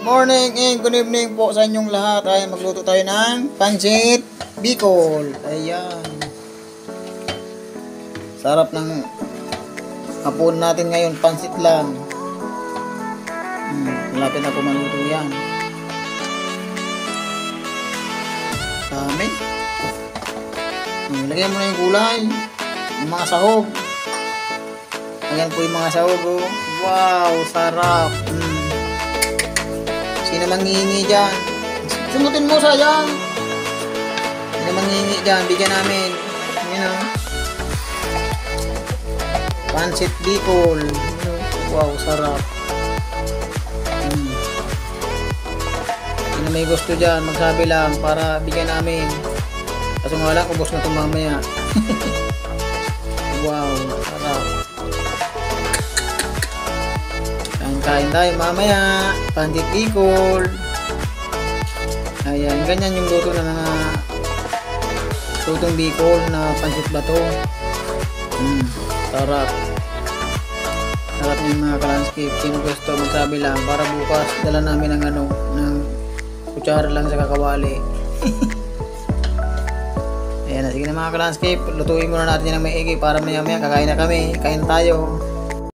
Morning and good evening po sa inyong lahat. Ay, magluto tayo ng pancit Bicol. Ayan. Sarap ng hapon natin ngayon, pancit lang. Malapit na po maluto yan. Dami. Lagyan mo na yung gulay, yung mga sahog. Ayan po yung mga sahog. Oh. Wow, sarap. Sino manghihingi dyan? Sumutin mo, sayang. Sino manghihingi dyan? Bigyan namin. Ayan o. Pancit Bicol. Wow, sarap. Sino may gusto dyan, magsabi lang para bigyan namin. Kasi nga lang, ubos na itong mamaya. Wow, sarap. Kain tayo mamaya, pancit Bicol. Ayan, ganyan yung luto ng mga lutong Bicol na pancit bato. Sarap. Sarap yung mga ka-landscape. Sino gusto magsabi lang para bukas dala namin ng ng kutsara lang sa kakawali. Ayan, sige na mga ka-landscape, lutuin muna natin yan ng maigi para maya maya kakain na kami. Kain tayo.